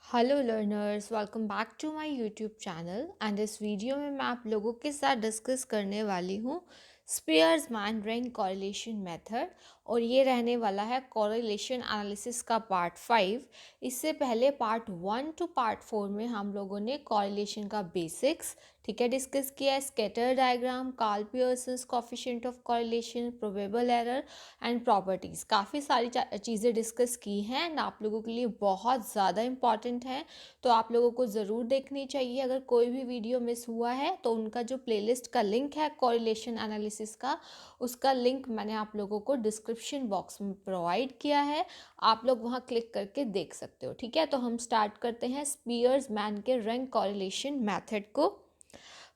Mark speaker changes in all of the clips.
Speaker 1: Hello learners, welcome back to my YouTube channel. And इस video में मैं आप लोगों के साथ डिस्कस करने वाली हूँ स्पीयर्समैन रैंक कॉरिलेशन मेथड। और ये रहने वाला है कॉरिलेशन एनालिसिस का पार्ट 5। इससे पहले पार्ट 1 टू पार्ट 4 में हम लोगों ने कॉरिलेशन का बेसिक्स ठीक है डिस्कस किया है, scatter diagram, Karl Pearson's coefficient of correlation, probable error and properties, काफ़ी सारी चीज़ें डिस्कस की हैं एंड आप लोगों के लिए बहुत ज़्यादा इंपॉर्टेंट है। तो आप लोगों को ज़रूर देखनी चाहिए। अगर कोई भी वीडियो मिस हुआ है तो उनका जो प्लेलिस्ट का लिंक है कॉरिलेशन एनालिसिस का, उसका लिंक मैंने आप लोगों को डिस्क्रिप्शन बॉक्स में प्रोवाइड किया है। आप लोग वहाँ क्लिक करके देख सकते हो। ठीक है, तो हम स्टार्ट करते हैं स्पीयर्समैन के रैंक कॉरिलेशन मेथड को।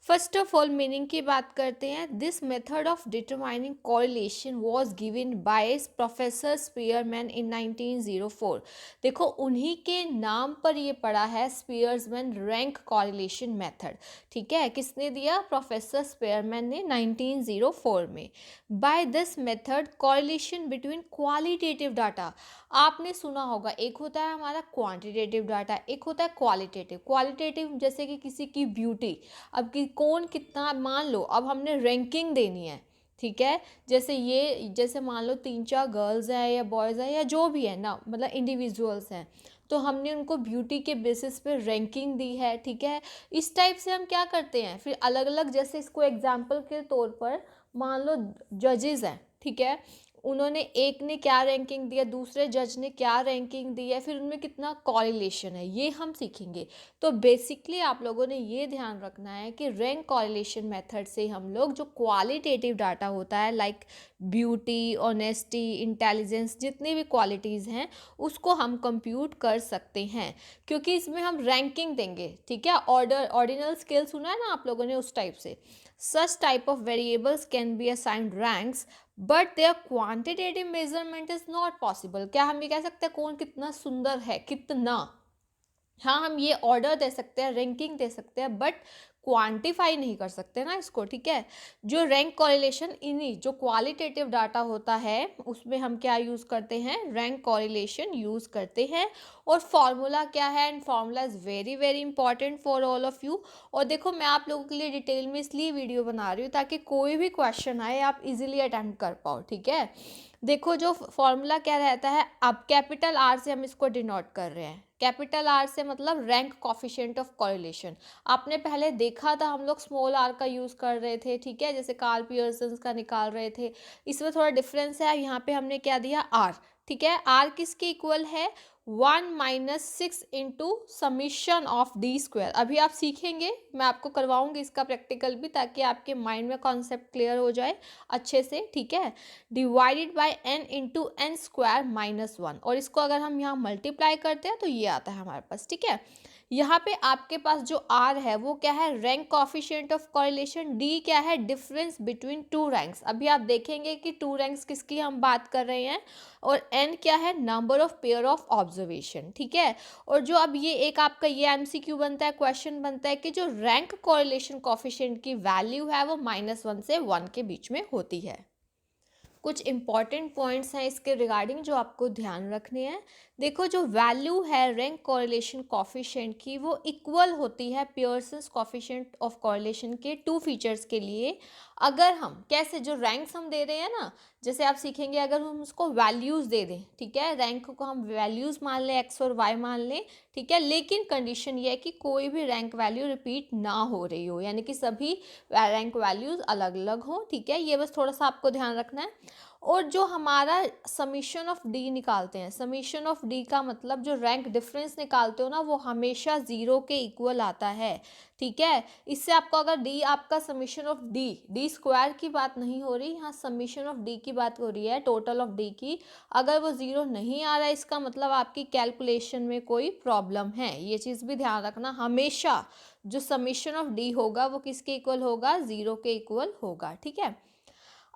Speaker 1: फर्स्ट ऑफ ऑल मीनिंग की बात करते हैं। This method of determining correlation was given by professor Spearman in 1904। देखो, उन्हीं के नाम पर ये पड़ा है स्पीयर्समैन रैंक कोरिलेशन मेथड। ठीक है, किसने दिया? प्रोफेसर स्पीयरमैन ने 1904 में। By this method correlation between qualitative data, आपने सुना होगा, एक होता है हमारा क्वांटिटेटिव डाटा, एक होता है क्वालिटेटिव। क्वालिटेटिव जैसे कि किसी की ब्यूटी, अब कि कौन कितना, मान लो अब हमने रैंकिंग देनी है। ठीक है, जैसे मान लो 3-4 गर्ल्स हैं या बॉयज़ हैं या जो भी है ना, मतलब इंडिविजुअल्स हैं, तो हमने उनको ब्यूटी के बेसिस पे रैंकिंग दी है। ठीक है, इस टाइप से हम क्या करते हैं फिर अलग अलग, जैसे इसको एग्जाम्पल के तौर पर मान लो जजेस हैं। ठीक है, उन्होंने, एक ने क्या रैंकिंग दिया, दूसरे जज ने क्या रैंकिंग दी है, फिर उनमें कितना कॉरिलेशन है, ये हम सीखेंगे। तो बेसिकली आप लोगों ने ये ध्यान रखना है कि रैंक कॉरिलेशन मेथड से हम लोग जो क्वालिटेटिव डाटा होता है, लाइक ब्यूटी, ऑनेस्टी, इंटेलिजेंस, जितनी भी क्वालिटीज़ हैं, उसको हम कंप्यूट कर सकते हैं, क्योंकि इसमें हम रैंकिंग देंगे। ठीक है, ऑर्डिनल स्केल सुना है ना आप लोगों ने, उस टाइप से such type of variables can be assigned ranks but there quantitative measurement is not possible. क्या हम ये कह सकते हैं कौन कितना सुंदर है, कितना? हाँ, हम ये ऑर्डर दे सकते हैं, रैंकिंग दे सकते हैं, बट क्वांटिफाई नहीं कर सकते ना इसको। ठीक है, जो रैंक कॉरिलेशन, इन्हीं जो क्वालिटेटिव डाटा होता है उसमें हम क्या यूज़ करते हैं? रैंक कॉरिलेशन यूज़ करते हैं। और फॉर्मूला क्या है? And formula is very very important for all of you. और देखो, मैं आप लोगों के लिए डिटेल में इसलिए वीडियो बना रही हूँ ताकि कोई भी क्वेश्चन आए आप इजीली अटेम्प्ट कर पाओ। ठीक है, देखो जो फॉर्मूला क्या रहता है, अब कैपिटल आर से हम इसको डिनोट कर रहे हैं। कैपिटल आर से मतलब रैंक कॉफिशिएंट ऑफ कॉरिलेशन। आपने पहले देखा था हम लोग स्मॉल आर का यूज़ कर रहे थे। ठीक है, जैसे कार्ल पियर्सन का निकाल रहे थे, इसमें थोड़ा डिफरेंस है। यहाँ पे हमने क्या दिया? आर। ठीक है, आर किसके इक्वल है? 1 - 6 into summation of D square. अभी आप सीखेंगे, मैं आपको करवाऊंगी इसका प्रैक्टिकल भी, ताकि आपके माइंड में कॉन्सेप्ट क्लियर हो जाए अच्छे से। ठीक है, divided by n into n square -1। और इसको अगर हम यहाँ मल्टीप्लाई करते हैं तो ये आता है हमारे पास। ठीक है, यहाँ पे आपके पास जो r है वो क्या है? Rank coefficient of correlation. d क्या है? Difference between two ranks. अभी आप देखेंगे कि टू रैंक्स किसकी हम बात कर रहे हैं। और n क्या है? Number of pair of observation. ठीक है, और जो अब ये एक आपका ये एमसीक्यू बनता है, क्वेश्चन बनता है कि जो रैंक कॉरिलेशन कॉफिशिएंट की वैल्यू है वो -1 से 1 के बीच में होती है। कुछ इंपॉर्टेंट पॉइंट्स हैं इसके रिगार्डिंग जो आपको ध्यान रखने हैं। देखो, जो वैल्यू है रैंक कॉरिलेशन कॉफिशिएंट की, वो इक्वल होती है पियर्सन्स कॉफिशिएंट ऑफ कॉरिलेशन के टू फीचर्स के लिए। अगर हम कैसे, जो रैंक्स हम दे रहे हैं ना, जैसे आप सीखेंगे, अगर हम उसको वैल्यूज़ दे दें, ठीक है, रैंक को हम वैल्यूज़ मान लें, एक्स और वाई मान लें। ठीक है, लेकिन कंडीशन ये है कि कोई भी रैंक वैल्यू रिपीट ना हो रही हो, यानी कि सभी रैंक वैल्यूज़ अलग अलग हो। ठीक है, ये बस थोड़ा सा आपको ध्यान रखना है। और जो हमारा समीशन ऑफ डी निकालते हैं, समीशन ऑफ डी का मतलब जो रैंक डिफरेंस निकालते हो ना, वो हमेशा 0 के इक्वल आता है। ठीक है, इससे आपको अगर डी, आपका summation of D, D square की बात नहीं हो रही, यहाँ समीशन ऑफ डी की बात हो रही है, टोटल ऑफ डी की। अगर वो 0 नहीं आ रहा है, इसका मतलब आपकी कैलकुलेशन में कोई प्रॉब्लम है। ये चीज़ भी ध्यान रखना, हमेशा जो समीशन ऑफ डी होगा वो किसके इक्वल होगा? 0 के इक्वल होगा। ठीक है,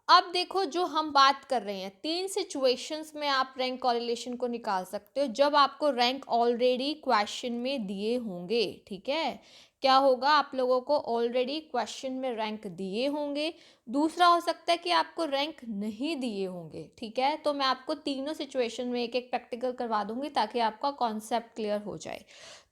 Speaker 1: अब देखो, जो हम बात कर रहे हैं, 3 सिचुएशंस में आप रैंक कॉरिलेशन को निकाल सकते हो जब आपको रैंक ऑलरेडी क्वेश्चन में दिए होंगे। ठीक है, क्या होगा, आप लोगों को ऑलरेडी क्वेश्चन में रैंक दिए होंगे। दूसरा हो सकता है कि आपको रैंक नहीं दिए होंगे, ठीक है। तो मैं आपको तीनों सिचुएशन में एक एक प्रैक्टिकल करवा दूंगी ताकि आपका कॉन्सेप्ट क्लियर हो जाए।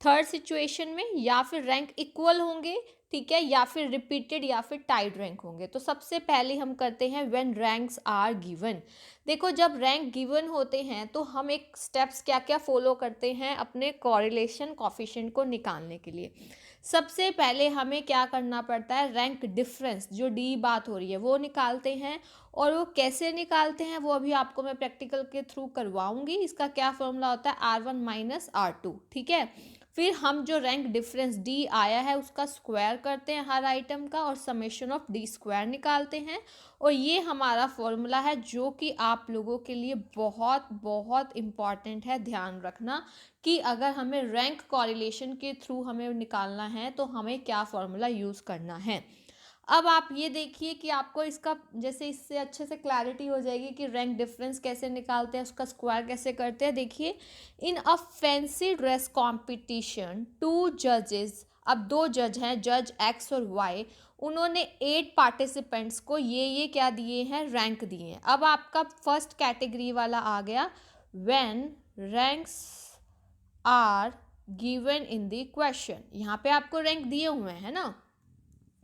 Speaker 1: थर्ड सिचुएशन में या फिर रैंक इक्वल होंगे, ठीक है, या फिर रिपीटेड या फिर टाइड रैंक होंगे। तो सबसे पहले हम करते हैं व्हेन रैंक्स आर गिवन। देखो, जब रैंक गिवन होते हैं तो हम एक स्टेप्स क्या क्या फॉलो करते हैं अपने कॉरिलेशन कॉफिशिएंट को निकालने के लिए। सबसे पहले हमें क्या करना पड़ता है, रैंक डिफरेंस, जो डी बात हो रही है वो निकालते हैं। और वो कैसे निकालते हैं वो अभी आपको मैं प्रैक्टिकल के थ्रू करवाऊंगी। इसका क्या फॉर्मूला होता है, R1 - R2, ठीक है। फिर हम जो रैंक डिफरेंस डी आया है उसका स्क्वायर करते हैं हर आइटम का, और समेशन ऑफ डी स्क्वायर निकालते हैं। और ये हमारा फॉर्मूला है जो कि आप लोगों के लिए बहुत बहुत इम्पॉर्टेंट है, ध्यान रखना कि अगर हमें रैंक कॉरिलेशन के थ्रू हमें निकालना है तो हमें क्या फॉर्मूला यूज़ करना है। अब आप ये देखिए कि आपको इसका जैसे इससे अच्छे से क्लैरिटी हो जाएगी कि रैंक डिफरेंस कैसे निकालते हैं, उसका स्क्वायर कैसे करते हैं। देखिए, in a fancy dress competition two जजेस, अब दो जज हैं, जज एक्स और वाई, उन्होंने 8 पार्टिसिपेंट्स को ये क्या दिए हैं, रैंक दिए हैं। अब आपका फर्स्ट कैटेगरी वाला आ गया, when ranks are given in the question. यहाँ पे आपको रैंक दिए हुए हैं ना।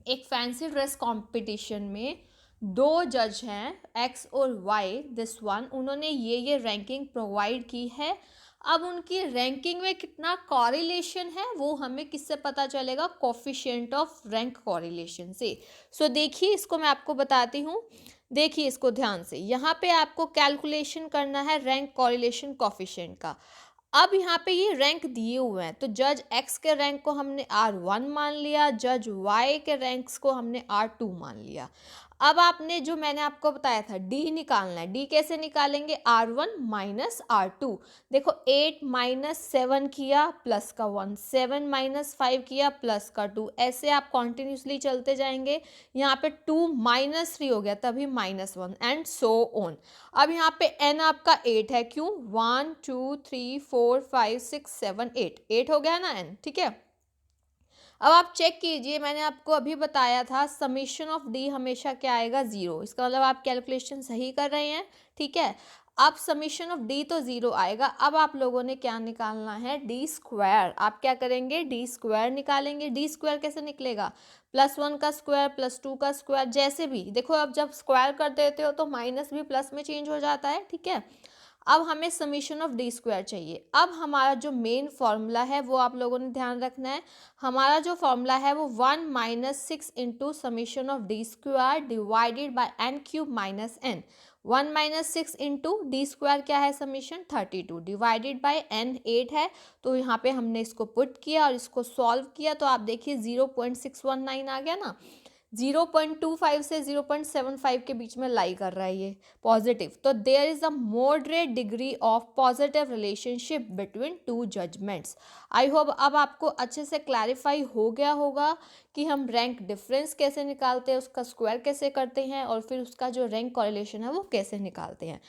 Speaker 1: एक फैंसी ड्रेस कंपटीशन में दो जज हैं, एक्स और वाई, दिस वन, उन्होंने ये रैंकिंग प्रोवाइड की है। अब उनकी रैंकिंग में कितना कॉरिलेशन है वो हमें किससे पता चलेगा, कोफिशिएंट ऑफ रैंक कॉरिलेशन से। सो देखिए, इसको मैं आपको बताती हूँ। देखिए इसको ध्यान से, यहाँ पे आपको कैलकुलेशन करना है रैंक कॉरिलेशन कोफिशिएंट का। अब यहाँ पे ये रैंक दिए हुए हैं तो जज एक्स के रैंक को हमने R1 मान लिया, जज वाई के रैंक्स को हमने R2 मान लिया। अब आपने जो मैंने आपको बताया था डी निकालना है, डी कैसे निकालेंगे, R1 - R2। देखो, 8 - 7 किया प्लस का 1, 7 - 5 किया प्लस का 2, ऐसे आप कॉन्टिन्यूसली चलते जाएंगे। यहाँ पे 2 - 3 हो गया तभी -1 एंड सो ऑन। अब यहाँ पे n आपका 8 है, क्यों, 1 2 3 4 5 6 7 8, 8 हो गया ना n, ठीक है। अब आप चेक कीजिए, मैंने आपको अभी बताया था समीशन ऑफ डी हमेशा क्या आएगा, 0। इसका मतलब आप कैलकुलेशन सही कर रहे हैं, ठीक है। अब समीशन ऑफ डी तो 0 आएगा। अब आप लोगों ने क्या निकालना है, डी स्क्वायर। आप क्या करेंगे, डी स्क्वायर निकालेंगे। डी स्क्वायर कैसे निकलेगा, +1 का स्क्वायर +2 का स्क्वायर, जैसे भी देखो, अब जब स्क्वायर कर देते हो तो माइनस भी प्लस में चेंज हो जाता है, ठीक है। अब हमें समीशन ऑफ डी स्क्वायर चाहिए। अब हमारा जो मेन फॉर्मूला है वो आप लोगों ने ध्यान रखना है। हमारा जो फॉर्मूला है वो 1 - 6 into summation of D square divided by n³ - n। 1 - 6 into D square क्या है, समीशन 32 डिवाइडेड बाय n 8 है। तो यहाँ पे हमने इसको पुट किया और इसको सॉल्व किया तो आप देखिए 0.619 आ गया ना। 0.25 से 0.75 के बीच में लाई कर रहा है ये पॉजिटिव। तो there is a moderate degree of positive relationship between two judgements. I hope अब आपको अच्छे से क्लैरिफाई हो गया होगा कि हम रैंक डिफरेंस कैसे निकालते हैं, उसका स्क्वायर कैसे करते हैं और फिर उसका जो रैंक कॉरिलेशन है वो कैसे निकालते हैं।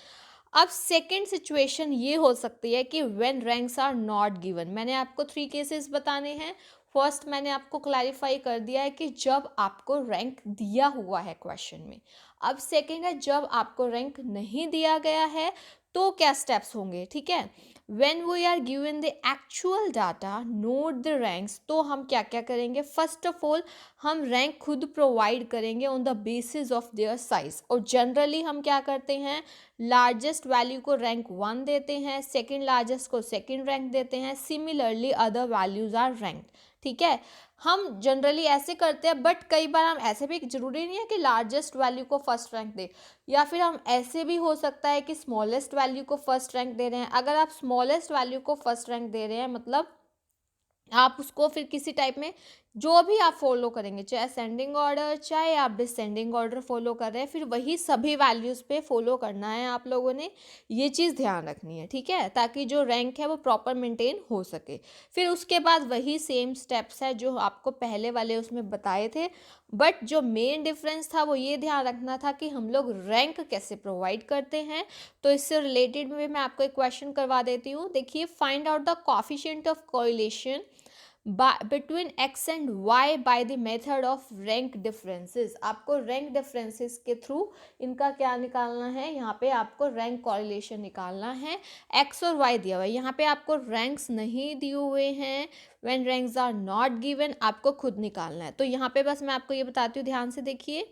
Speaker 1: अब सेकेंड सिचुएशन ये हो सकती है कि when ranks are not given. मैंने आपको 3 केसेस बताने हैं। फर्स्ट मैंने आपको क्लैरिफाई कर दिया है कि जब आपको रैंक दिया हुआ है क्वेश्चन में। अब सेकेंड है जब आपको रैंक नहीं दिया गया है तो क्या स्टेप्स होंगे, ठीक है। When we are given the actual data not the ranks, तो हम क्या क्या करेंगे, फर्स्ट ऑफ ऑल हम रैंक खुद प्रोवाइड करेंगे on the basis of their size. और जनरली हम क्या करते हैं, लार्जेस्ट वैल्यू को रैंक 1 देते हैं, सेकेंड लार्जेस्ट को सेकेंड रैंक देते हैं, similarly other values are ranked, ठीक है। हम जनरली ऐसे करते हैं, बट कई बार हम ऐसे भी, जरूरी नहीं है कि लार्जेस्ट वैल्यू को फर्स्ट रैंक दे, या फिर हम ऐसे भी हो सकता है कि स्मॉलेस्ट वैल्यू को फर्स्ट रैंक दे रहे हैं। अगर आप स्मॉलेस्ट वैल्यू को फर्स्ट रैंक दे रहे हैं मतलब आप उसको फिर किसी टाइप में जो भी आप फॉलो करेंगे, चाहे असेंडिंग ऑर्डर चाहे आप डिसेंडिंग ऑर्डर फॉलो कर रहे हैं, फिर वही सभी वैल्यूज़ पे फॉलो करना है आप लोगों ने। ये चीज़ ध्यान रखनी है, ठीक है, ताकि जो रैंक है वो प्रॉपर मेंटेन हो सके। फिर उसके बाद वही सेम स्टेप्स है जो आपको पहले वाले उसमें बताए थे, बट जो मेन डिफरेंस था वो ये ध्यान रखना था कि हम लोग रैंक कैसे प्रोवाइड करते हैं। तो इससे रिलेटेड में मैं आपको एक क्वेश्चन करवा देती हूँ। देखिए, find out the coefficient of correlation between X and Y by the method of rank differences. आपको रैंक डिफरेंसेस के थ्रू इनका क्या निकालना है, यहाँ पे आपको रैंक कॉरिलेशन निकालना है। एक्स और वाई दिया हुआ है, यहाँ पे आपको रैंक्स नहीं दिए हुए हैं। When ranks are not given आपको खुद निकालना है। तो यहाँ पे बस मैं आपको ये बताती हूँ, ध्यान से देखिए।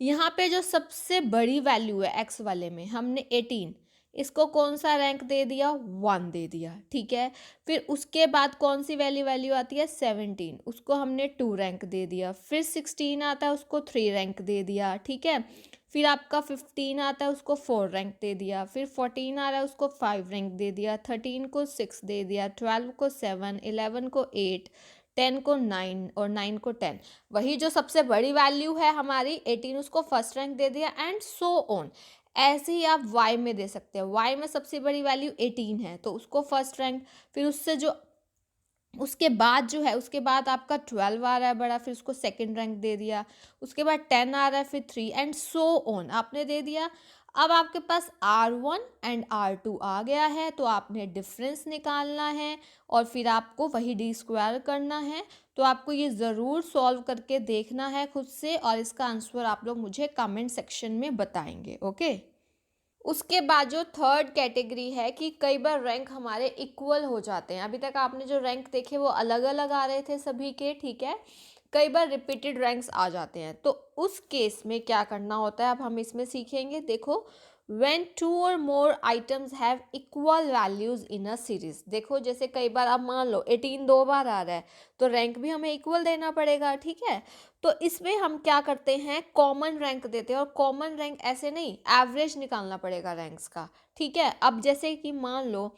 Speaker 1: यहाँ पे जो सबसे बड़ी वैल्यू है एक्स वाले में, हमने 18, इसको कौन सा रैंक दे दिया, 1 दे दिया, ठीक है। फिर उसके बाद कौन सी वैल्यू वैल्यू आती है, 17, उसको हमने 2 रैंक दे दिया। फिर 16 आता है, उसको 3 रैंक दे दिया, ठीक है। फिर आपका 15 आता है, उसको 4 रैंक दे दिया। फिर 14 आ रहा है, उसको 5 रैंक दे दिया। 13 को 6 दे दिया। 12 को 7, 11 को 8, 10 को 9 और 9 को 10। वही जो सबसे बड़ी वैल्यू है हमारी 18, उसको फर्स्ट रैंक दे दिया, एंड सो ऑन। ऐसे ही आप y में दे सकते हैं। y में सबसे बड़ी वैल्यू 18 है तो उसको फर्स्ट रैंक, फिर उससे जो उसके बाद जो है, उसके बाद आपका 12 आ रहा है बड़ा, फिर उसको सेकंड रैंक दे दिया। उसके बाद 10 आ रहा है, फिर 3 एंड सो ऑन आपने दे दिया। अब आपके पास R1 एंड R2 आ गया है, तो आपने डिफरेंस निकालना है और फिर आपको वही डी स्क्वायर करना है। तो आपको ये ज़रूर सॉल्व करके देखना है खुद से, और इसका आंसर आप लोग मुझे कमेंट सेक्शन में बताएंगे, ओके। उसके बाद जो थर्ड कैटेगरी है कि कई बार रैंक हमारे इक्वल हो जाते हैं। अभी तक आपने जो रैंक देखे वो अलग अलग आ रहे थे सभी के, ठीक है। कई बार रिपीटेड रैंक्स आ जाते हैं, तो उस केस में क्या करना होता है अब हम इसमें सीखेंगे। देखो, when two or more items have equal values in a series। देखो जैसे कई बार अब मान लो 18 2 बार आ रहा है, तो रैंक भी हमें इक्वल देना पड़ेगा, ठीक है। तो इसमें हम क्या करते हैं, कॉमन रैंक देते हैं। और कॉमन रैंक ऐसे नहीं, एवरेज निकालना पड़ेगा रैंक्स का, ठीक है। अब जैसे कि मान लो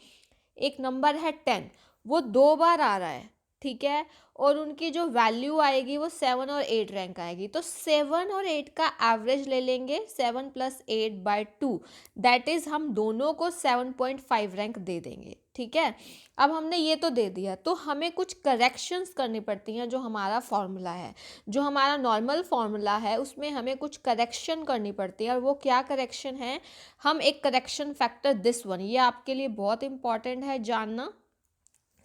Speaker 1: एक नंबर है 10, वो 2 बार आ रहा है, ठीक है। और उनकी जो वैल्यू आएगी वो 7 और 8 रैंक आएगी। तो 7 और 8 का एवरेज ले लेंगे, 7 + 8/2, दैट इज हम दोनों को 7.5 रैंक दे देंगे, ठीक है। अब हमने ये तो दे दिया, तो हमें कुछ करेक्शंस करनी पड़ती हैं। जो हमारा फॉर्मूला है, जो हमारा नॉर्मल फॉर्मूला है, उसमें हमें कुछ करेक्शन करनी पड़ती है। और वो क्या करेक्शन है, हम एक करेक्शन फैक्टर दिस वन, ये आपके लिए बहुत इंपॉर्टेंट है जानना।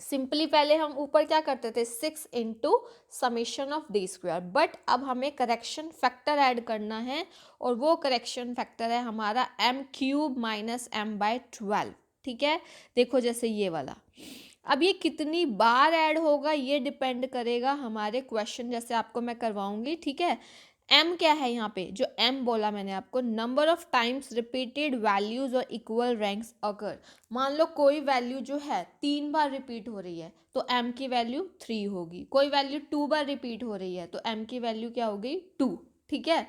Speaker 1: सिंपली पहले हम ऊपर क्या करते थे, 6 into summation of D square, but अब हमें करेक्शन फैक्टर ऐड करना है। और वो करेक्शन फैक्टर है हमारा m³ - m/12, ठीक है। देखो जैसे ये वाला, अब ये कितनी बार ऐड होगा ये डिपेंड करेगा हमारे क्वेश्चन, जैसे आपको मैं करवाऊंगी, ठीक है। m क्या है यहाँ पे, जो m बोला मैंने आपको, number of times repeated values और इक्वल रैंक्स अगर। मान लो कोई वैल्यू जो है 3 बार रिपीट हो रही है, तो m की वैल्यू 3 होगी। कोई वैल्यू 2 बार रिपीट हो रही है, तो m की वैल्यू क्या हो गई, 2, ठीक है।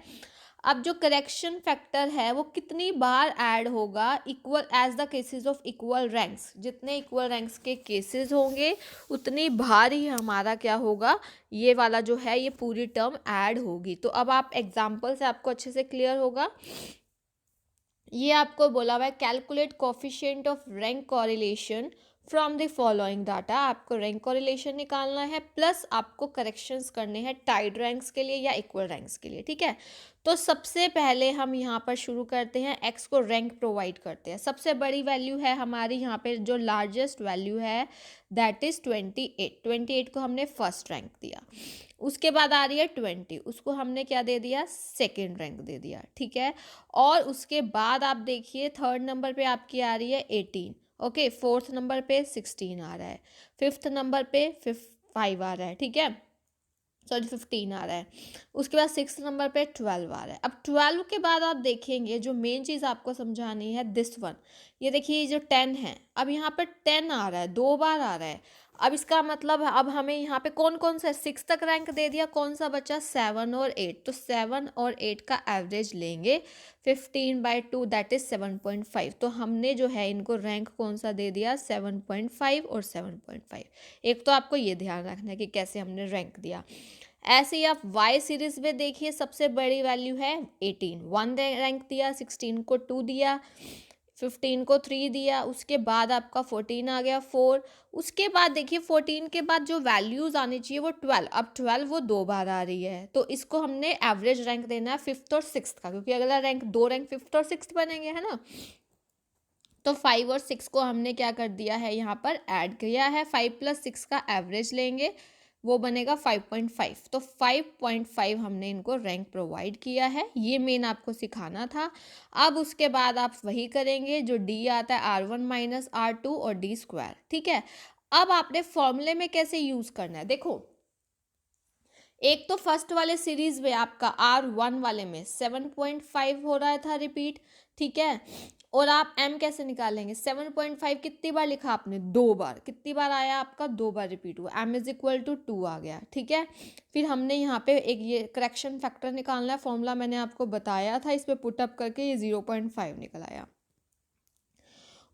Speaker 1: अब जो करेक्शन फैक्टर है वो कितनी बार ऐड होगा, equal as the cases of equal ranks, जितने इक्वल रैंक्स के केसेस होंगे उतनी बार ही हमारा क्या होगा, ये वाला जो है ये पूरी टर्म ऐड होगी। तो अब आप एग्जांपल से आपको अच्छे से क्लियर होगा। ये आपको बोला हुआ है, calculate coefficient of rank correlation from the following data. आपको रैंक कॉरिलेशन निकालना है, प्लस आपको करेक्शंस करने हैं टाइड रैंक्स के लिए या इक्वल रैंक्स के लिए, ठीक है। तो सबसे पहले हम यहाँ पर शुरू करते हैं, एक्स को रैंक प्रोवाइड करते हैं। सबसे बड़ी वैल्यू है हमारी यहाँ पे, जो लार्जेस्ट वैल्यू है दैट इज़ 28। 28 को हमने फर्स्ट रैंक दिया। उसके बाद आ रही है 20, उसको हमने क्या दे दिया, सेकेंड रैंक दे दिया, ठीक है। और उसके बाद आप देखिए थर्ड नंबर पे आपकी आ रही है 18, ओके। फोर्थ नंबर पे 16 आ रहा है। फिफ्थ नंबर पे 5 आ रहा है, ठीक है, सॉरी 15 आ रहा है। उसके बाद सिक्स नंबर पे 12 आ रहा है। अब 12 के बाद आप देखेंगे, जो मेन चीज़ आपको समझानी है, दिस वन, ये देखिए जो 10 है, अब यहाँ पर 10 आ रहा है, 2 बार आ रहा है। अब इसका मतलब अब हमें यहाँ पे कौन कौन सा, 6 तक रैंक दे दिया, कौन सा बचा, 7 और 8। तो 7 और 8 का एवरेज लेंगे, 15/2 दैट इज 7.5। तो हमने जो है इनको रैंक कौन सा दे दिया, 7.5 और 7.5। एक तो आपको ये ध्यान रखना है कि कैसे हमने रैंक दिया। ऐसे ही आप वाई सीरीज में देखिए, सबसे बड़ी वैल्यू है 18, 1 रैंक दिया, 16 को 2 दिया, 15 को 3 दिया। उसके बाद आपका 14 आ गया, 4। उसके बाद देखिए 14 के बाद जो वैल्यूज आनी चाहिए वो 12। अब 12 वो 2 बार आ रही है, तो इसको हमने एवरेज रैंक देना है फिफ्थ और सिक्स्थ का, क्योंकि अगला रैंक 2 रैंक फिफ्थ और सिक्स्थ बनेंगे, है ना। तो 5 और 6 को हमने क्या कर दिया है, यहाँ पर ऐड किया है। 5 + 6 का एवरेज लेंगे, वो बनेगा 5.5। तो 5.5 हमने इनको रैंक प्रोवाइड किया है। ये मेन आपको सिखाना था। अब उसके बाद आप वही करेंगे जो डी आता है, R1 - R2 और डी स्क्वायर, ठीक है। अब आपने फॉर्मूले में कैसे यूज़ करना है, देखो एक तो फर्स्ट वाले सीरीज में आपका R1 वाले में 7.5 हो रहा था रिपीट, ठीक है। और आप m कैसे निकालेंगे, 7.5 कितनी बार लिखा आपने, 2 बार। कितनी बार आया आपका, 2 बार रिपीट हुआ, m = 2 आ गया, ठीक है। फिर हमने यहाँ पे एक ये करेक्शन फैक्टर निकालना है, फॉर्मूला मैंने आपको बताया था, इस पे पुटअप करके ये 0.5 निकल आया।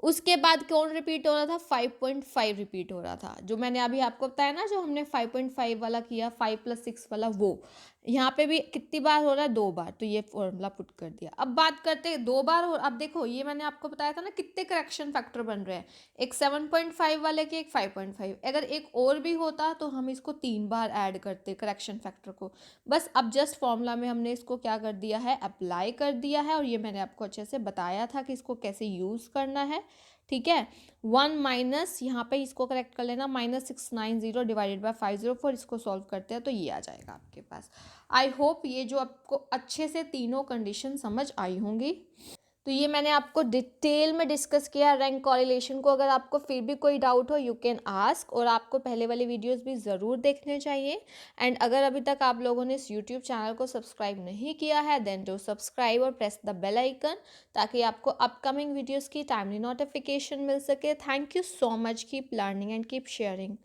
Speaker 1: उसके बाद कौन रिपीट हो रहा था, 5.5 रिपीट हो रहा था, जो मैंने अभी आपको बताया ना, जो हमने 5.5 वाला किया, 5 + 6 वाला, वो यहाँ पे भी कितनी बार हो रहा है, 2 बार। तो ये फॉर्मूला पुट कर दिया। अब बात करते हैं 2 बार हो, अब देखो ये मैंने आपको बताया था ना कितने करेक्शन फैक्टर बन रहे हैं, एक 7.5 वाले के, एक 5.5। अगर एक और भी होता तो हम इसको 3 बार ऐड करते करेक्शन फैक्टर को। बस अब जस्ट फॉर्मूला में हमने इसको क्या कर दिया है, अप्लाई कर दिया है। और ये मैंने आपको अच्छे से बताया था कि इसको कैसे यूज़ करना है, ठीक है। 1 माइनस यहाँ पे इसको करेक्ट कर लेना, -690 डिवाइडेड बाय 504, इसको सॉल्व करते हैं तो ये आ जाएगा आपके पास। आई होप ये जो आपको अच्छे से तीनों कंडीशन समझ आई होंगी। तो ये मैंने आपको डिटेल में डिस्कस किया रैंक कॉरिलेशन को। अगर आपको फिर भी कोई डाउट हो, यू कैन आस्क। और आपको पहले वाले वीडियोस भी ज़रूर देखने चाहिए। एंड अगर अभी तक आप लोगों ने इस यूट्यूब चैनल को सब्सक्राइब नहीं किया है, देन डू सब्सक्राइब और प्रेस द बेल आइकन, ताकि आपको अपकमिंग वीडियोज़ की टाइमली नोटिफिकेशन मिल सके। Thank you so much, keep learning and keep sharing.